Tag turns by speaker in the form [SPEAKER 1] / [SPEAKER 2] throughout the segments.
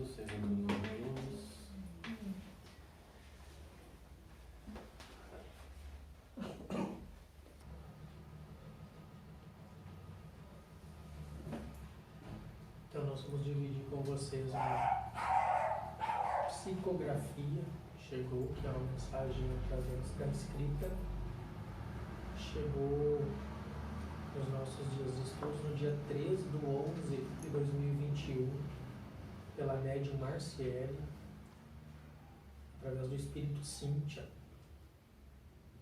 [SPEAKER 1] todos, sejam todos bem-vindos.
[SPEAKER 2] Então nós vamos dividir com vocês uma psicografia. Chegou, que é uma mensagem através da escrita. Chegou nos nossos dias de estudos no dia 13/11/2021, pela médium Marciele, através do Espírito Cíntia.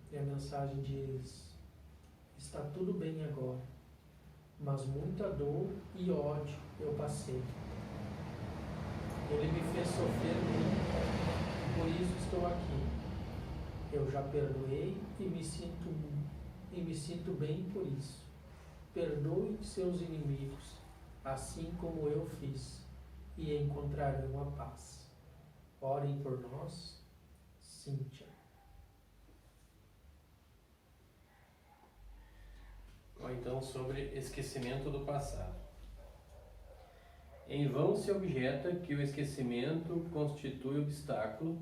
[SPEAKER 2] E a mensagem diz: está tudo bem agora, mas muita dor e ódio eu passei. Ele me fez sofrer muito, por isso estou aqui. Eu já perdoei e me sinto bem por isso. Perdoe seus inimigos, assim como eu fiz, e encontrarão a paz. Orem por nós, Cíntia.
[SPEAKER 1] Então, sobre esquecimento do passado. Em vão se objeta que o esquecimento constitui obstáculo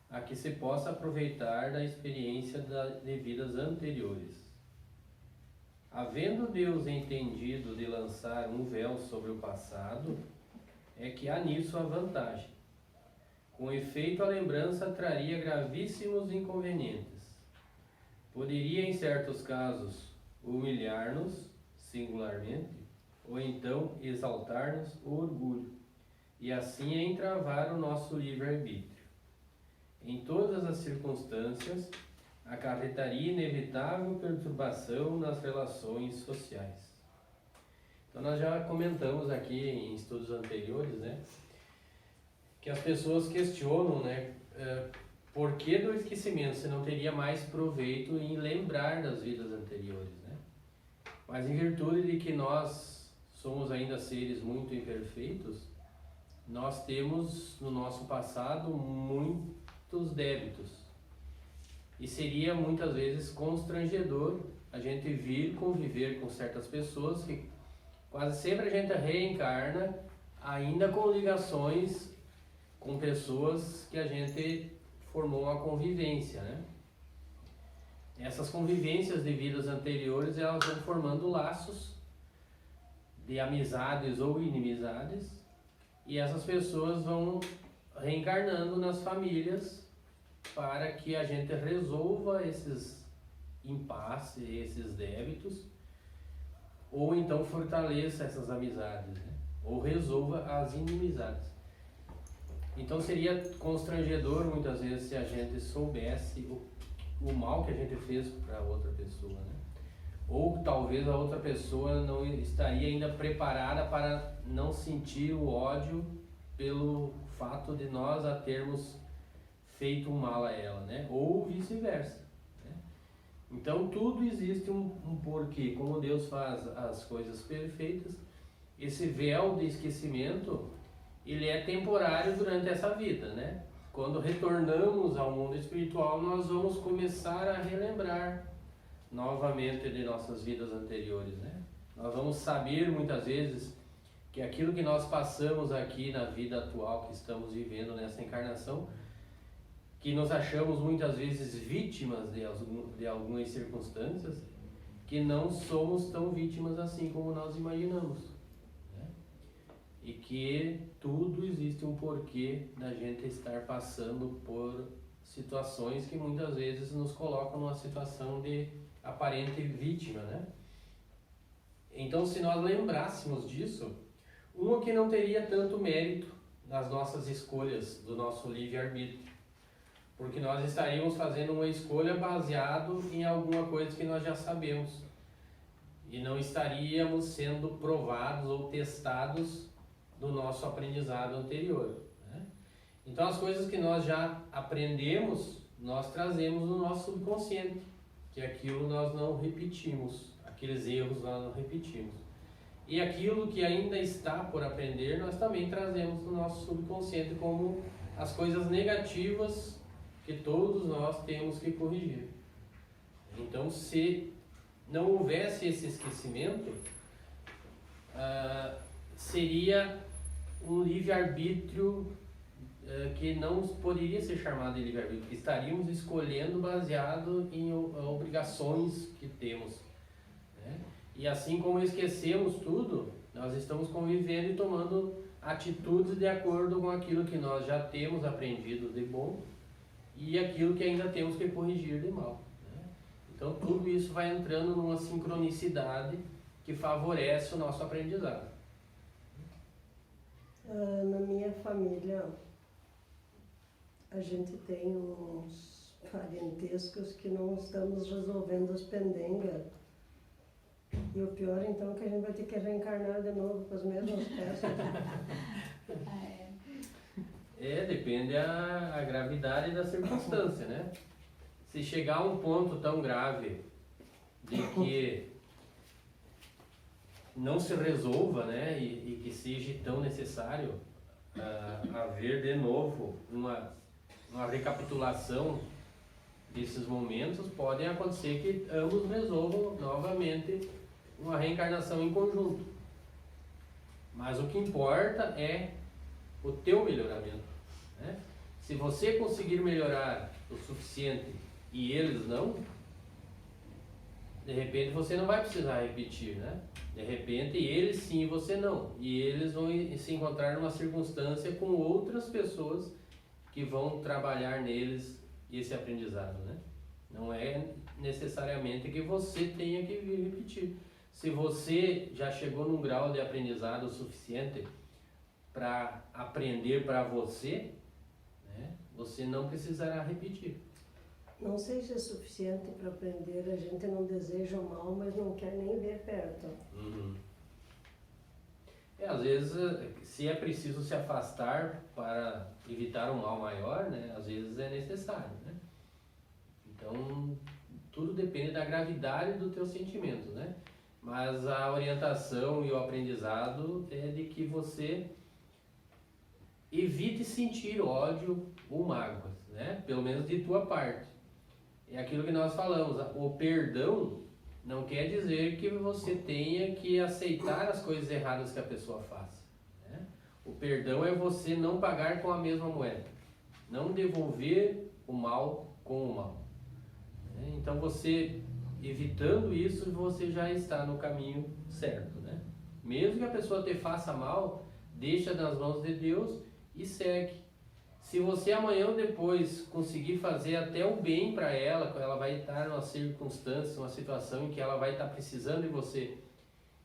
[SPEAKER 1] a que se possa aproveitar da experiência de vidas anteriores. Havendo Deus entendido de lançar um véu sobre o passado, é que há nisso a vantagem. Com efeito, a lembrança traria gravíssimos inconvenientes. Poderia, em certos casos, humilhar-nos singularmente, ou então exaltar-nos o orgulho, e assim entravar o nosso livre-arbítrio. Em todas as circunstâncias, acarretaria inevitável perturbação nas relações sociais. Então nós já comentamos aqui em estudos anteriores, que as pessoas questionam, por que do esquecimento se não teria mais proveito em lembrar das vidas anteriores, Mas em virtude de que nós somos ainda seres muito imperfeitos, nós temos no nosso passado muitos débitos. E seria muitas vezes constrangedor a gente vir conviver com certas pessoas que quase sempre a gente reencarna ainda com ligações com pessoas que a gente formou uma convivência, Essas convivências de vidas anteriores, elas vão formando laços de amizades ou inimizades, e essas pessoas vão reencarnando nas famílias para que a gente resolva esses impasses, esses débitos, ou então fortaleça essas amizades, ou resolva as inimizades. Então seria constrangedor muitas vezes se a gente soubesse o mal que a gente fez para outra pessoa, Ou talvez a outra pessoa não estaria ainda preparada para não sentir o ódio pelo fato de nós a termos feito um mal a ela, Ou vice-versa, Então tudo existe um porquê. Como Deus faz as coisas perfeitas, esse véu de esquecimento, ele é temporário durante essa vida, Quando retornamos ao mundo espiritual, nós vamos começar a relembrar novamente de nossas vidas anteriores, Nós vamos saber muitas vezes que aquilo que nós passamos aqui na vida atual que estamos vivendo nessa encarnação, que nos achamos muitas vezes vítimas de algumas circunstâncias, que não somos tão vítimas assim como nós imaginamos. E que tudo existe um porquê da gente estar passando por situações que muitas vezes nos colocam numa situação de aparente vítima, Então, se nós lembrássemos disso, que não teria tanto mérito nas nossas escolhas, do nosso livre-arbítrio, porque nós estaríamos fazendo uma escolha baseado em alguma coisa que nós já sabemos, e não estaríamos sendo provados ou testados do nosso aprendizado anterior, Então as coisas que nós já aprendemos, nós trazemos no nosso subconsciente, que aquilo nós não repetimos, aqueles erros nós não repetimos. E aquilo que ainda está por aprender, nós também trazemos no nosso subconsciente como as coisas negativas que todos nós temos que corrigir. Então, se não houvesse esse esquecimento, seria um livre-arbítrio que não poderia ser chamado de livre-arbítrio, porque estaríamos escolhendo baseado em obrigações que temos, né? E assim como esquecemos tudo, nós estamos convivendo e tomando atitudes de acordo com aquilo que nós já temos aprendido de bom e aquilo que ainda temos que corrigir de mal, né? Então tudo isso vai entrando numa sincronicidade que favorece o nosso aprendizado.
[SPEAKER 3] Na minha família, a gente tem uns parentescos que não estamos resolvendo as pendengas. E o pior, então, é que a gente vai ter que reencarnar de novo com as mesmas peças.
[SPEAKER 1] Depende a gravidade da circunstância, né? Se chegar a um ponto tão grave de que não se resolva, né, e que seja tão necessário haver de novo uma recapitulação desses momentos, pode acontecer que ambos resolvam novamente uma reencarnação em conjunto. Mas o que importa é o teu melhoramento, né? Se você conseguir melhorar o suficiente e eles não, de repente você não vai precisar repetir, né? De repente eles sim e você não. E eles vão se encontrar numa circunstância com outras pessoas que vão trabalhar neles esse aprendizado, né? Não é necessariamente que você tenha que vir repetir. Se você já chegou num grau de aprendizado suficiente para aprender para você, né, você não precisará repetir.
[SPEAKER 3] Não sei se é suficiente para aprender, a gente não deseja o mal, mas não quer nem ver perto.
[SPEAKER 1] Uhum. Às vezes, se é preciso se afastar para evitar um mal maior, né, às vezes é necessário, né? Então, tudo depende da gravidade do teu sentimento, né? Mas a orientação e o aprendizado é de que você evite sentir ódio ou mágoas, né? Pelo menos de tua parte. É aquilo que nós falamos, o perdão não quer dizer que você tenha que aceitar as coisas erradas que a pessoa faça, né? O perdão é você não pagar com a mesma moeda, não devolver o mal com o mal, né? Então você, evitando isso, você já está no caminho certo, né? Mesmo que a pessoa te faça mal, deixa nas mãos de Deus e segue. Se você amanhã ou depois conseguir fazer até o bem para ela vai estar numa circunstância, uma situação em que ela vai estar precisando de você,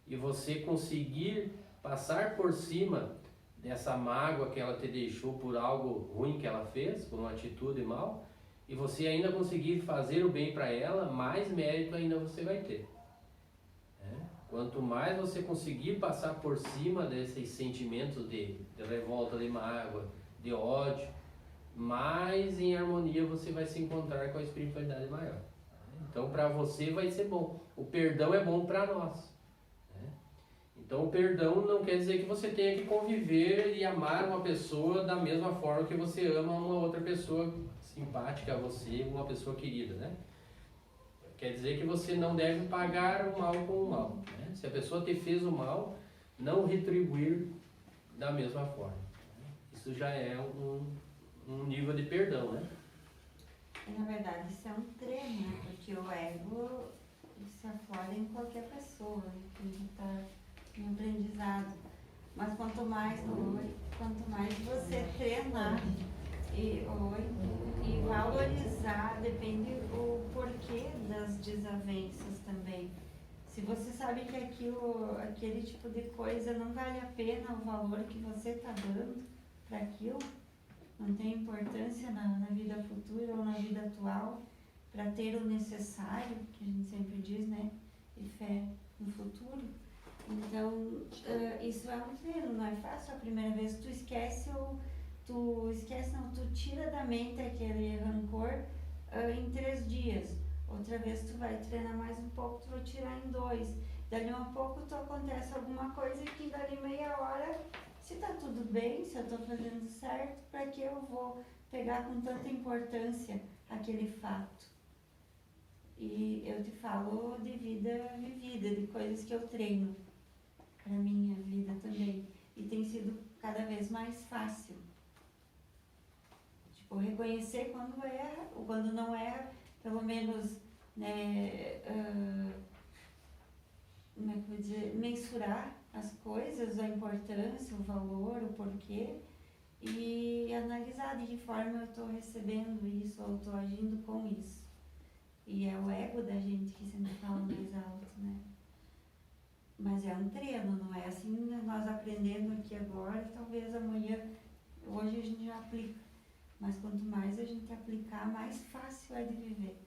[SPEAKER 1] e você conseguir passar por cima dessa mágoa que ela te deixou por algo ruim que ela fez, por uma atitude mal, e você ainda conseguir fazer o bem para ela, mais mérito ainda você vai ter, né? Quanto mais você conseguir passar por cima desses sentimentos de revolta, de mágoa, de ódio, mais em harmonia você vai se encontrar com a espiritualidade maior. Então para você vai ser bom. O perdão é bom para nós, né? Então o perdão não quer dizer que você tenha que conviver e amar uma pessoa da mesma forma que você ama uma outra pessoa simpática a você, uma pessoa querida, né? Quer dizer que você não deve pagar o mal com o mal, né? Se a pessoa te fez o mal, não retribuir da mesma forma. Isso já é um nível de perdão, né?
[SPEAKER 4] Na verdade, isso é um treino, né? Porque o ego se aflora em qualquer pessoa, né? Que está em aprendizado. Mas quanto mais você treinar e valorizar, depende o porquê das desavenças também. Se você sabe que aquele tipo de coisa não vale a pena o valor que você está dando para aquilo, não tem importância na vida futura ou na vida atual, para ter o necessário, que a gente sempre diz, né? E fé no futuro. Então, isso é um treino, não é fácil. A primeira vez tu tira da mente aquele rancor em 3 dias. Outra vez tu vai treinar mais um pouco, tu vai tirar em 2. Dali a pouco acontece alguma coisa que dali meia hora, se tá tudo bem, se eu tô fazendo certo, para que eu vou pegar com tanta importância aquele fato? E eu te falo de vida vivida, de coisas que eu treino para minha vida também. E tem sido cada vez mais fácil. Tipo, reconhecer quando erra, ou quando não erra, pelo menos, né, como é que eu vou dizer, mensurar as coisas, a importância, o valor, o porquê, e analisar de que forma eu estou recebendo isso, ou estou agindo com isso. E é o ego da gente que sempre fala mais alto, né? Mas é um treino, não é assim, nós aprendendo aqui agora, talvez amanhã, hoje a gente já aplica. Mas quanto mais a gente aplicar, mais fácil é de viver.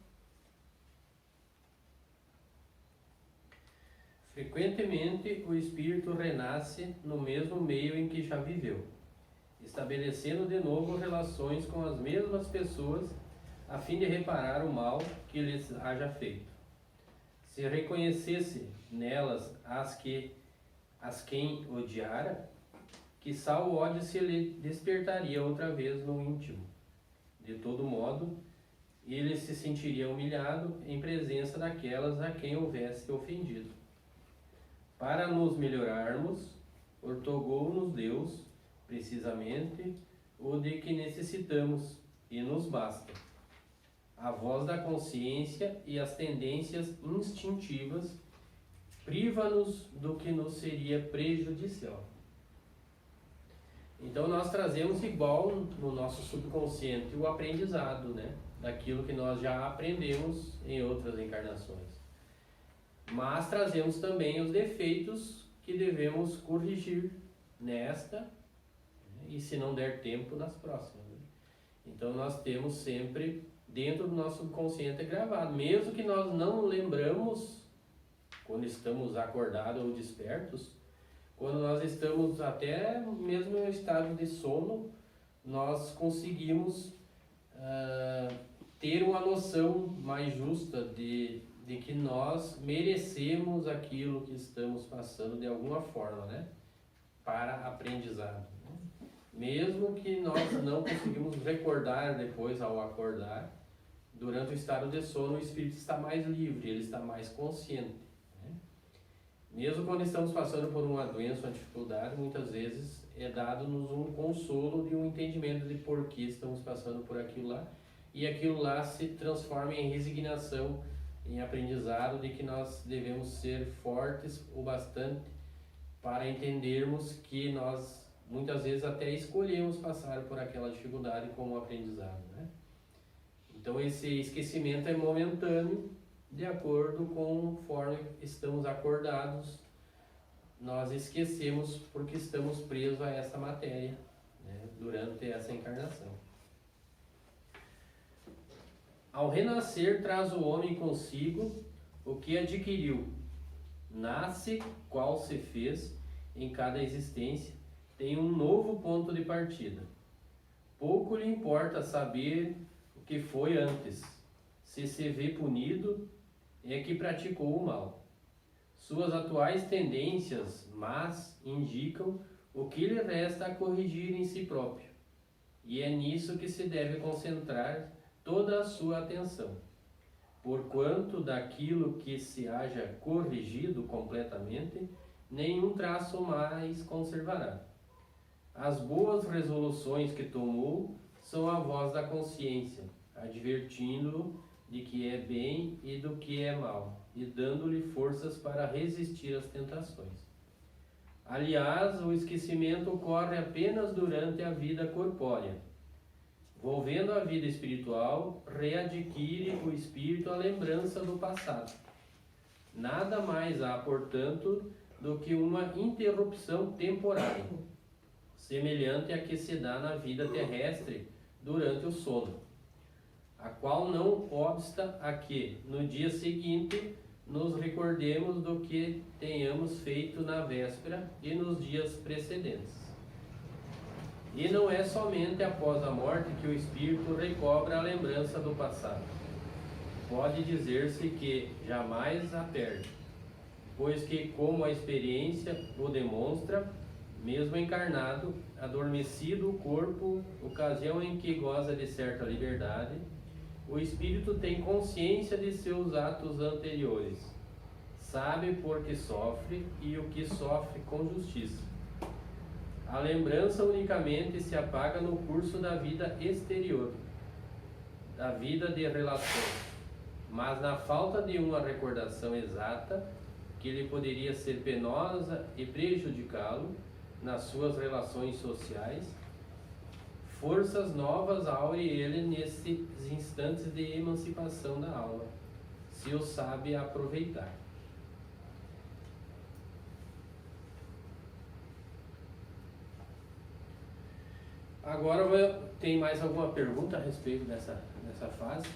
[SPEAKER 1] Frequentemente, o espírito renasce no mesmo meio em que já viveu, estabelecendo de novo relações com as mesmas pessoas, a fim de reparar o mal que lhes haja feito. Se reconhecesse nelas as quem odiara, quiçá o ódio se lhe despertaria outra vez no íntimo. De todo modo, ele se sentiria humilhado em presença daquelas a quem houvesse ofendido. Para nos melhorarmos, ortogou-nos Deus, precisamente, o de que necessitamos, e nos basta. A voz da consciência e as tendências instintivas priva-nos do que nos seria prejudicial. Então nós trazemos igual no nosso subconsciente o aprendizado, né? Daquilo que nós já aprendemos em outras encarnações. Mas trazemos também os defeitos que devemos corrigir nesta, né? E se não der tempo, nas próximas. Né? Então nós temos sempre dentro do nosso subconsciente gravado, mesmo que nós não lembramos quando estamos acordados ou despertos, quando nós estamos até mesmo em estado de sono, nós conseguimos ter uma noção mais justa de que nós merecemos aquilo que estamos passando de alguma forma, né? Para aprendizado. Né? Mesmo que nós não conseguimos recordar depois ao acordar, durante o estado de sono o espírito está mais livre, ele está mais consciente. Né? Mesmo quando estamos passando por uma doença, uma dificuldade, muitas vezes é dado-nos um consolo de um entendimento de por que estamos passando por aquilo lá, e aquilo lá se transforma em resignação, em aprendizado de que nós devemos ser fortes o bastante para entendermos que nós muitas vezes até escolhemos passar por aquela dificuldade como aprendizado, né? Então esse esquecimento é momentâneo, de acordo com conforme estamos acordados, nós esquecemos porque estamos presos a essa matéria, né, durante essa encarnação. Ao renascer, traz o homem consigo o que adquiriu. Nasce qual se fez em cada existência, tem um novo ponto de partida. Pouco lhe importa saber o que foi antes. Se vê punido, é que praticou o mal. Suas atuais tendências más indicam o que lhe resta a corrigir em si próprio. E é nisso que se deve concentrar toda a sua atenção, porquanto daquilo que se haja corrigido completamente, nenhum traço mais conservará. As boas resoluções que tomou são a voz da consciência, advertindo-o de que é bem e do que é mal, e dando-lhe forças para resistir às tentações. Aliás, o esquecimento ocorre apenas durante a vida corpórea. Volvendo à vida espiritual, readquire o espírito a lembrança do passado. Nada mais há, portanto, do que uma interrupção temporária, semelhante à que se dá na vida terrestre durante o sono, a qual não obsta a que, no dia seguinte, nos recordemos do que tenhamos feito na véspera e nos dias precedentes. E não é somente após a morte que o espírito recobra a lembrança do passado. Pode dizer-se que jamais a perde, pois que, como a experiência o demonstra, mesmo encarnado, adormecido o corpo, ocasião em que goza de certa liberdade, o espírito tem consciência de seus atos anteriores, sabe por que sofre e o que sofre com justiça. A lembrança unicamente se apaga no curso da vida exterior, da vida de relações, mas na falta de uma recordação exata, que lhe poderia ser penosa e prejudicá-lo nas suas relações sociais, forças novas aure ele nesses instantes de emancipação da alma, se o sabe aproveitar. Agora tem mais alguma pergunta a respeito dessa fase,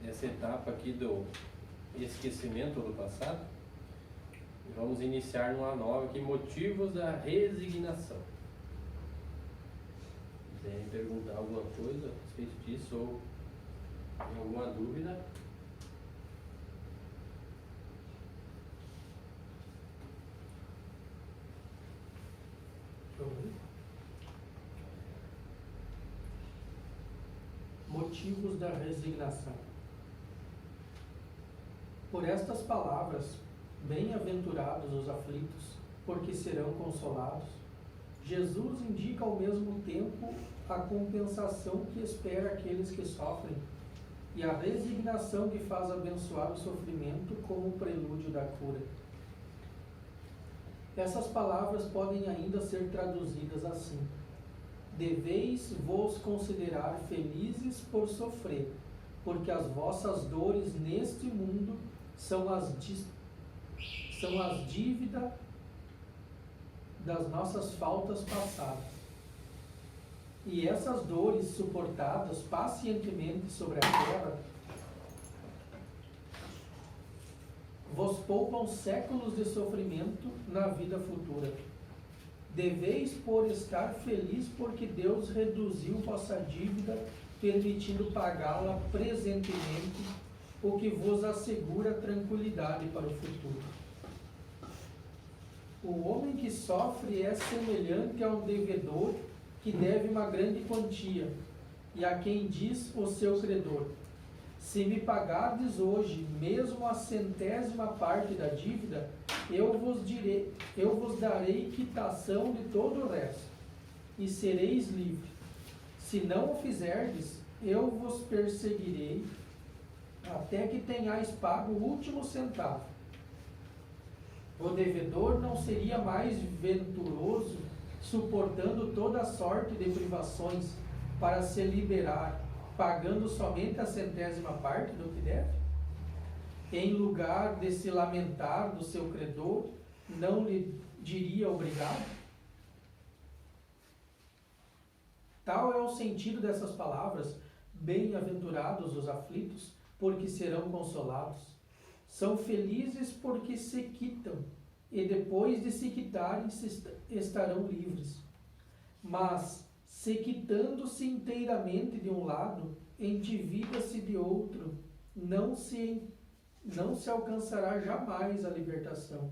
[SPEAKER 1] dessa etapa aqui do esquecimento do passado? Vamos iniciar numa nova aqui, motivos da resignação. Se quiserem perguntar alguma coisa a respeito disso ou tem alguma dúvida?
[SPEAKER 2] Motivos da resignação. Por estas palavras, bem-aventurados os aflitos, porque serão consolados, Jesus indica ao mesmo tempo a compensação que espera aqueles que sofrem e a resignação que faz abençoar o sofrimento como prelúdio da cura. Essas palavras podem ainda ser traduzidas assim: deveis vos considerar felizes por sofrer, porque as vossas dores neste mundo são as dívidas das nossas faltas passadas. E essas dores suportadas pacientemente sobre a terra vos poupam séculos de sofrimento na vida futura. Deveis, por estar feliz, porque Deus reduziu vossa dívida, permitindo pagá-la presentemente, o que vos assegura tranquilidade para o futuro. O homem que sofre é semelhante a um devedor que deve uma grande quantia, e a quem diz o seu credor: se me pagardes hoje mesmo a 100ª parte da dívida, eu vos darei quitação de todo o resto, e sereis livres. Se não o fizerdes, eu vos perseguirei, até que tenhais pago o último centavo. O devedor não seria mais venturoso, suportando toda sorte de privações, para se liberar, pagando somente a 100ª parte do que deve? Em lugar de se lamentar do seu credor, não lhe diria obrigado? Tal é o sentido dessas palavras: bem-aventurados os aflitos, porque serão consolados. São felizes porque se quitam, e depois de se quitarem estarão livres. Mas, se quitando-se inteiramente de um lado, endivida-se de outro, não se alcançará jamais a libertação.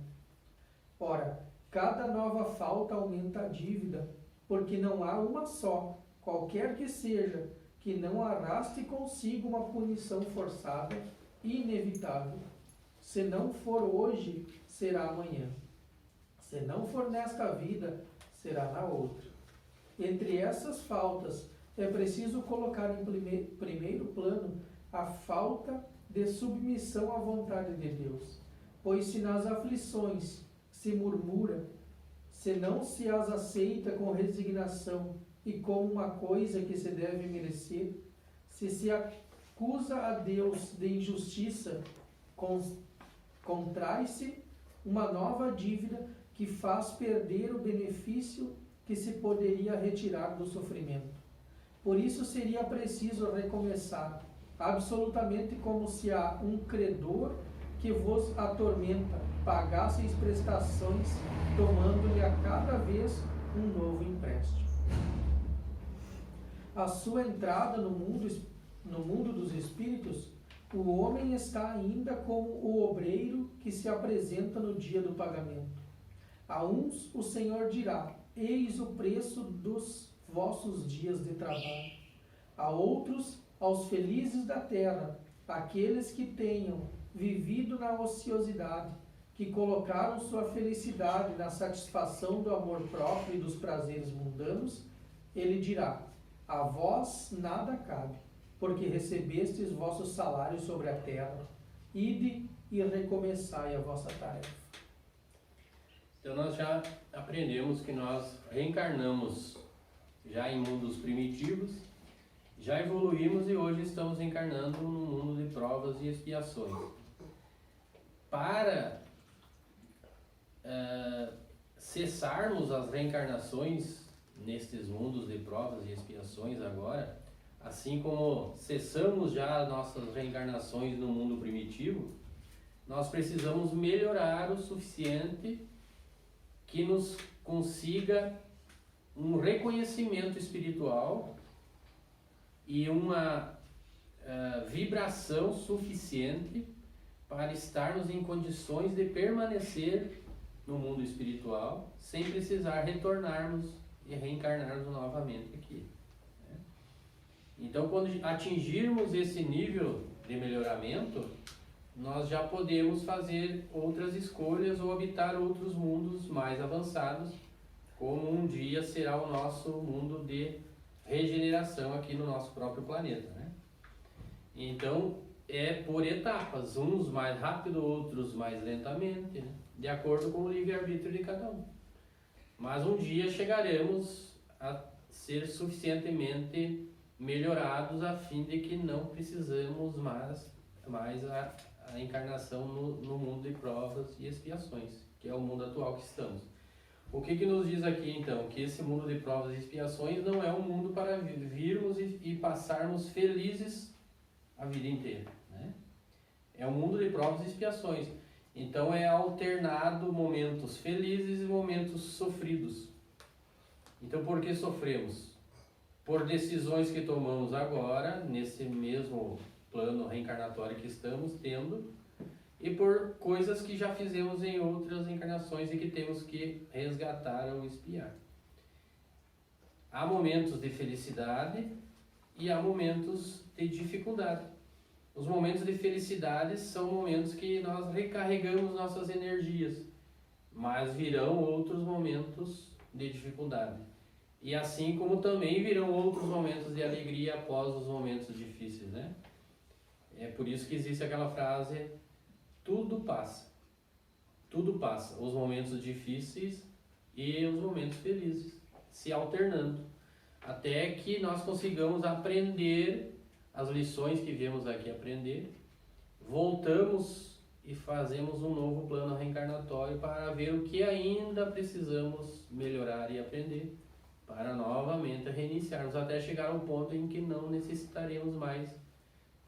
[SPEAKER 2] Ora, cada nova falta aumenta a dívida, porque não há uma só, qualquer que seja, que não arraste consigo uma punição forçada e inevitável. Se não for hoje, será amanhã. Se não for nesta vida, será na outra. Entre essas faltas, é preciso colocar em primeiro plano a falta de submissão à vontade de Deus. Pois se nas aflições se murmura, se não se as aceita com resignação e como uma coisa que se deve merecer, se acusa a Deus de injustiça, contrai-se uma nova dívida que faz perder o benefício que se poderia retirar do sofrimento. Por isso seria preciso recomeçar, absolutamente como se a um credor que vos atormenta pagasseis prestações, tomando-lhe a cada vez um novo empréstimo. A sua entrada no mundo dos espíritos, o homem está ainda como o obreiro que se apresenta no dia do pagamento. A uns o Senhor dirá: eis o preço dos vossos dias de trabalho. A outros, aos felizes da terra, aqueles que tenham vivido na ociosidade, que colocaram sua felicidade na satisfação do amor próprio e dos prazeres mundanos, ele dirá: a vós nada cabe, porque recebestes vosso salário sobre a terra, ide e recomeçai a vossa tarefa.
[SPEAKER 1] Então nós já aprendemos que nós reencarnamos já em mundos primitivos, já evoluímos e hoje estamos encarnando no mundo de provas e expiações. Para cessarmos as reencarnações nestes mundos de provas e expiações agora, assim como cessamos já nossas reencarnações no mundo primitivo, nós precisamos melhorar o suficiente que nos consiga um reconhecimento espiritual e uma vibração suficiente para estarmos em condições de permanecer no mundo espiritual sem precisar retornarmos e reencarnarmos novamente aqui. Né? Então, quando atingirmos esse nível de melhoramento, nós já podemos fazer outras escolhas ou habitar outros mundos mais avançados, como um dia será o nosso mundo de regeneração aqui no nosso próprio planeta. Né? Então, é por etapas, uns mais rápido, outros mais lentamente, né? De acordo com o livre-arbítrio de cada um. Mas um dia chegaremos a ser suficientemente melhorados a fim de que não precisamos mais a encarnação no mundo de provas e expiações, que é o mundo atual que estamos. O que nos diz aqui então? Que esse mundo de provas e expiações não é um mundo para virmos e passarmos felizes a vida inteira. Né? É um mundo de provas e expiações. Então é alternado momentos felizes e momentos sofridos. Então por que sofremos? Por decisões que tomamos agora, nesse mesmo plano reencarnatório que estamos tendo, e por coisas que já fizemos em outras encarnações e que temos que resgatar ou expiar. Há momentos de felicidade e há momentos de dificuldade. Os momentos de felicidade são momentos que nós recarregamos nossas energias, mas virão outros momentos de dificuldade. E assim como também virão outros momentos de alegria após os momentos difíceis, né? É por isso que existe aquela frase: tudo passa. Tudo passa. Os momentos difíceis e os momentos felizes, se alternando. Até que nós consigamos aprender as lições que viemos aqui aprender, voltamos e fazemos um novo plano reencarnatório para ver o que ainda precisamos melhorar e aprender, para novamente reiniciarmos, até chegar ao ponto em que não necessitaremos mais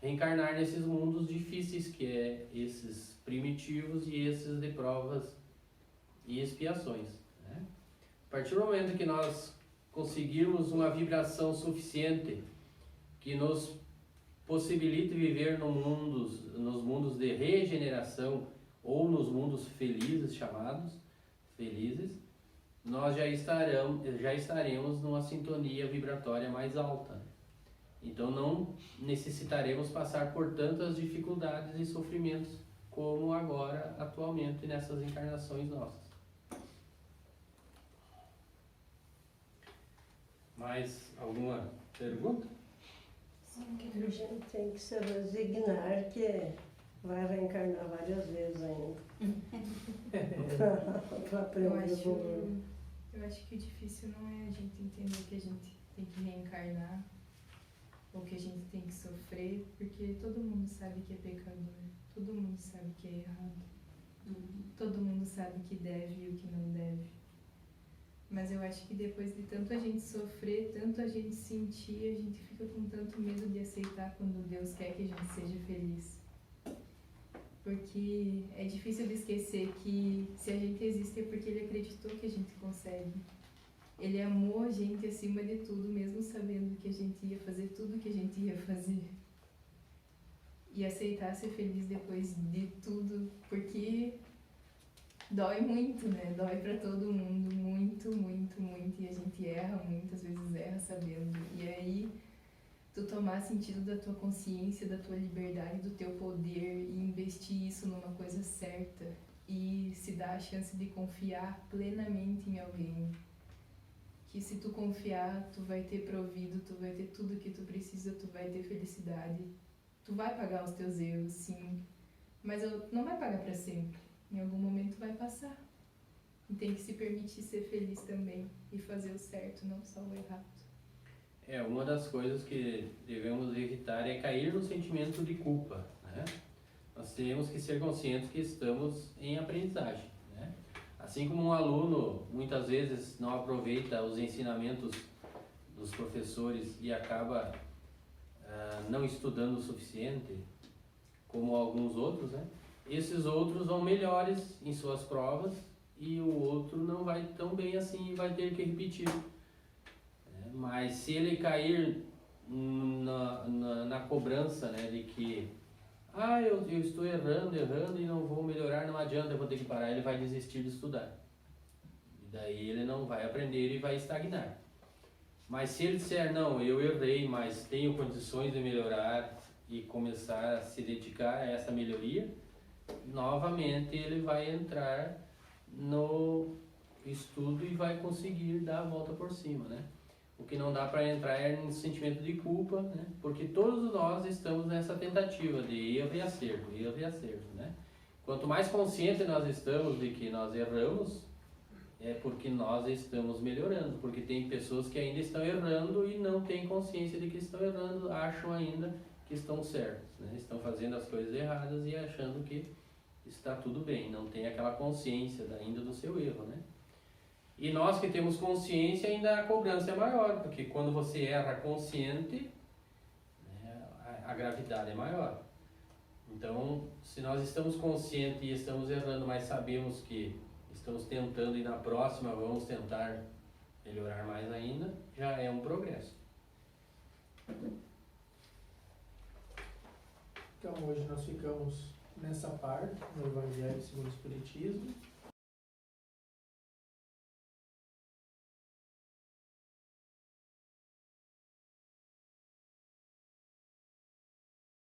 [SPEAKER 1] reencarnar nesses mundos difíceis, que é esses primitivos e esses de provas e expiações. Né? A partir do momento que nós conseguirmos uma vibração suficiente que nos possibilite viver nos mundos de regeneração ou nos mundos felizes, chamados felizes, nós já estaremos numa sintonia vibratória mais alta. Então não necessitaremos passar por tantas dificuldades e sofrimentos como agora, atualmente, nessas encarnações nossas. Mais alguma pergunta?
[SPEAKER 3] A gente tem que se resignar que vai reencarnar várias vezes ainda. Para aprender o valor.
[SPEAKER 5] Eu acho que o difícil não é a gente entender que a gente tem que reencarnar ou que a gente tem que sofrer, porque todo mundo sabe que é pecador, todo mundo sabe que é errado, todo mundo sabe que deve e o que não deve. Mas eu acho que depois de tanto a gente sofrer, tanto a gente sentir, a gente fica com tanto medo de aceitar quando Deus quer que a gente seja feliz. Porque é difícil de esquecer que se a gente existe é porque Ele acreditou que a gente consegue. Ele amou a gente acima de tudo, mesmo sabendo que a gente ia fazer tudo o que a gente ia fazer. E aceitar ser feliz depois de tudo, porque dói muito, né? Dói pra todo mundo, muito, muito, muito. E a gente erra, muitas vezes erra sabendo. E aí, tu tomar sentido da tua consciência, da tua liberdade, do teu poder e investir isso numa coisa certa e se dar a chance de confiar plenamente em alguém. Que se tu confiar, tu vai ter provido, tu vai ter tudo que tu precisa, tu vai ter felicidade. Tu vai pagar os teus erros, sim, mas não vai pagar para sempre. Em algum momento vai passar. E tem que se permitir ser feliz também e fazer o certo, não só o errado.
[SPEAKER 1] Uma das coisas que devemos evitar é cair no sentimento de culpa, né? Nós temos que ser conscientes que estamos em aprendizagem, né? Assim como um aluno muitas vezes não aproveita os ensinamentos dos professores e acaba não estudando o suficiente, como alguns outros, né? Esses outros vão melhores em suas provas e o outro não vai tão bem assim e vai ter que repetir. Mas se ele cair na cobrança, né, de que eu estou errando e não vou melhorar, não adianta, eu vou ter que parar, ele vai desistir de estudar. E daí ele não vai aprender e vai estagnar. Mas se ele disser, não, eu errei, mas tenho condições de melhorar e começar a se dedicar a essa melhoria, novamente ele vai entrar no estudo e vai conseguir dar a volta por cima, né? O que não dá para entrar é no sentimento de culpa, né? Porque todos nós estamos nessa tentativa de erro e acerto, né? Quanto mais consciente nós estamos de que nós erramos, é porque nós estamos melhorando, porque tem pessoas que ainda estão errando e não têm consciência de que estão errando, acham ainda que estão certos, né? Estão fazendo as coisas erradas e achando que está tudo bem, não tem aquela consciência ainda do seu erro, né? E nós que temos consciência, ainda a cobrança é maior, porque quando você erra consciente, né, a gravidade é maior. Então, se nós estamos conscientes e estamos errando, mas sabemos que estamos tentando e na próxima vamos tentar melhorar mais ainda, já é um progresso.
[SPEAKER 2] Então hoje nós ficamos nessa parte, no Evangelho segundo o Espiritismo.